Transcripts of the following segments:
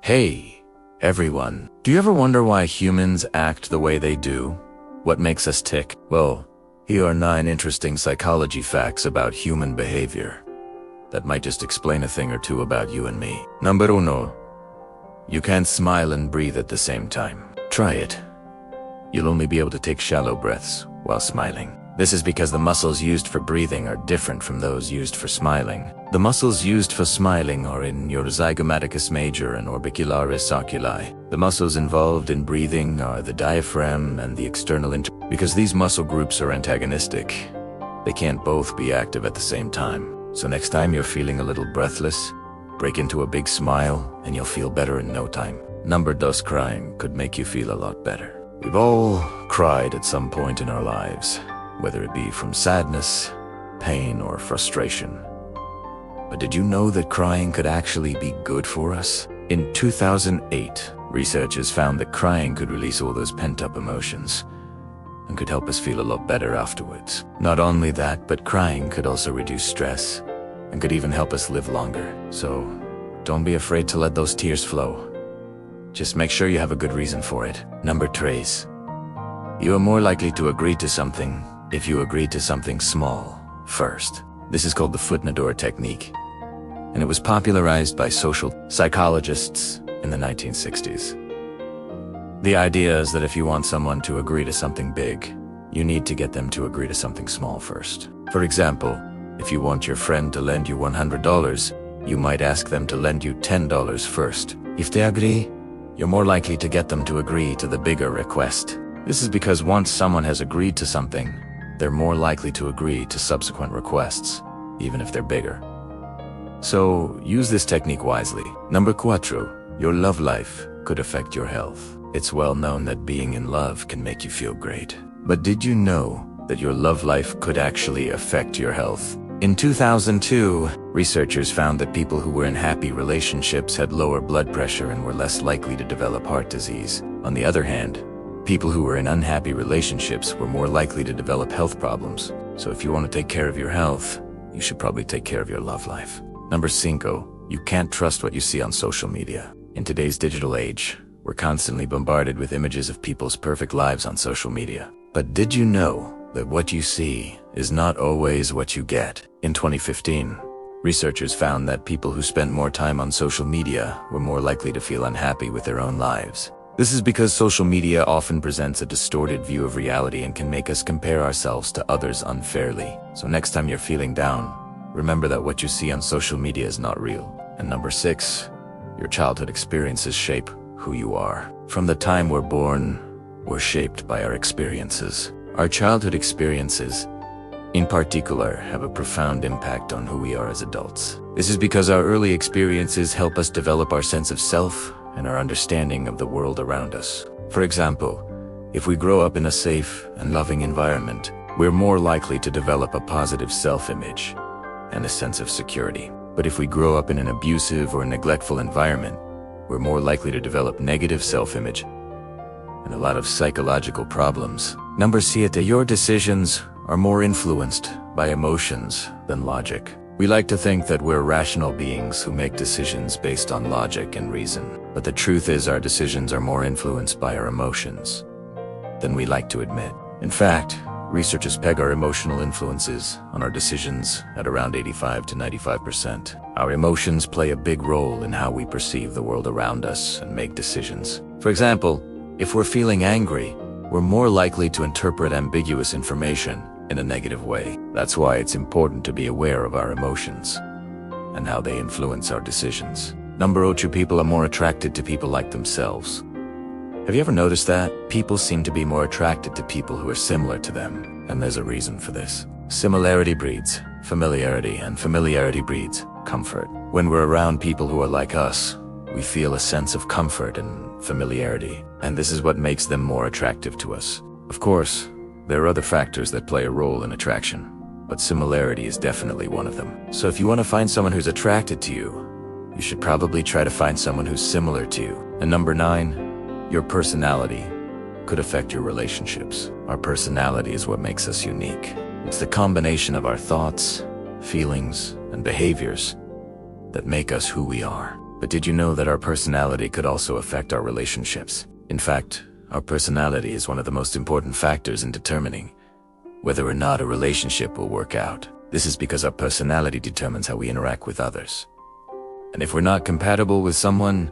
Hey, everyone. Do you ever wonder why humans act the way they do? What makes us tick? Well, here are 9 interesting psychology facts about human behavior that might just explain a thing or two about you and me. Number uno. You can't smile and breathe at the same time. Try it. You'll only be able to take shallow breaths while smiling. This is because the muscles used for breathing are different from those used for smiling. The muscles used for smiling are in your zygomaticus major and orbicularis oculi. The muscles involved in breathing are the diaphragm and the external because these muscle groups are antagonistic. They can't both be active at the same time. So next time you're feeling a little breathless, break into a big smile and you'll feel better in no time. Number dos, crying could make you feel a lot better. We've all cried at some point in our lives, whether it be from sadness, pain, or frustration. But did you know that crying could actually be good for us? In 2008, researchers found that crying could release all those pent-up emotions and could help us feel a lot better afterwards. Not only that, but crying could also reduce stress and could even help us live longer. So don't be afraid to let those tears flow. Just make sure you have a good reason for it. Number 3. You are more likely to agree to something if you agree to something small first. This is called the foot in the door technique, and it was popularized by social psychologists in the 1960s. The idea is that if you want someone to agree to something big, you need to get them to agree to something small first. For example, if you want your friend to lend you $100, you might ask them to lend you $10 first. If they agree, you're more likely to get them to agree to the bigger request. This is because once someone has agreed to something, they're more likely to agree to subsequent requests, even if they're bigger. So use this technique wisely. Number 4, your love life could affect your health. It's well known that being in love can make you feel great. But did you know that your love life could actually affect your health? In 2002, researchers found that people who were in happy relationships had lower blood pressure and were less likely to develop heart disease. On the other hand, people who were in unhappy relationships were more likely to develop health problems. So if you want to take care of your health, you should probably take care of your love life. Number 5, you can't trust what you see on social media. In today's digital age, we're constantly bombarded with images of people's perfect lives on social media. But did you know that what you see is not always what you get? In 2015, researchers found that people who spent more time on social media were more likely to feel unhappy with their own lives. This is because social media often presents a distorted view of reality and can make us compare ourselves to others unfairly. So next time you're feeling down, remember that what you see on social media is not real. And number 6, your childhood experiences shape who you are. From the time we're born, we're shaped by our experiences. Our childhood experiences, in particular, have a profound impact on who we are as adults. This is because our early experiences help us develop our sense of self and our understanding of the world around us. For example, if we grow up in a safe and loving environment, we're more likely to develop a positive self-image and a sense of security. But if we grow up in an abusive or neglectful environment, we're more likely to develop negative self-image and a lot of psychological problems. Number 7, your decisions are more influenced by emotions than logic. We like to think that we're rational beings who make decisions based on logic and reason. But the truth is our decisions are more influenced by our emotions than we like to admit. In fact, researchers peg our emotional influences on our decisions at around 85 to 95%. Our emotions play a big role in how we perceive the world around us and make decisions. For example, if we're feeling angry, we're more likely to interpret ambiguous information in a negative way. That's why it's important to be aware of our emotions and how they influence our decisions. Number 8, people are more attracted to people like themselves. Have you ever noticed that? People seem to be more attracted to people who are similar to them, and there's a reason for this. Similarity breeds familiarity, and familiarity breeds comfort. When we're around people who are like us, we feel a sense of comfort and familiarity, and this is what makes them more attractive to us. Of course, there are other factors that play a role in attraction, but similarity is definitely one of them. So if you want to find someone who's attracted to you, you should probably try to find someone who's similar to you. And number 9, your personality could affect your relationships. Our personality is what makes us unique. It's the combination of our thoughts, feelings, and behaviors that make us who we are. But did you know that our personality could also affect our relationships? In fact, our personality is one of the most important factors in determining whether or not a relationship will work out. This is because our personality determines how we interact with others. And if we're not compatible with someone,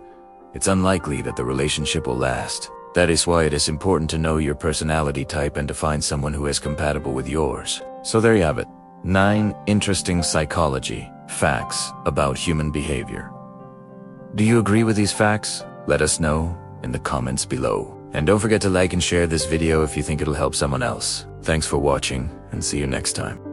it's unlikely that the relationship will last. That is why it is important to know your personality type and to find someone who is compatible with yours. So there you have it. 9 interesting psychology facts about human behavior. Do you agree with these facts? Let us know in the comments below. And don't forget to like and share this video if you think it'll help someone else. Thanks for watching, and see you next time.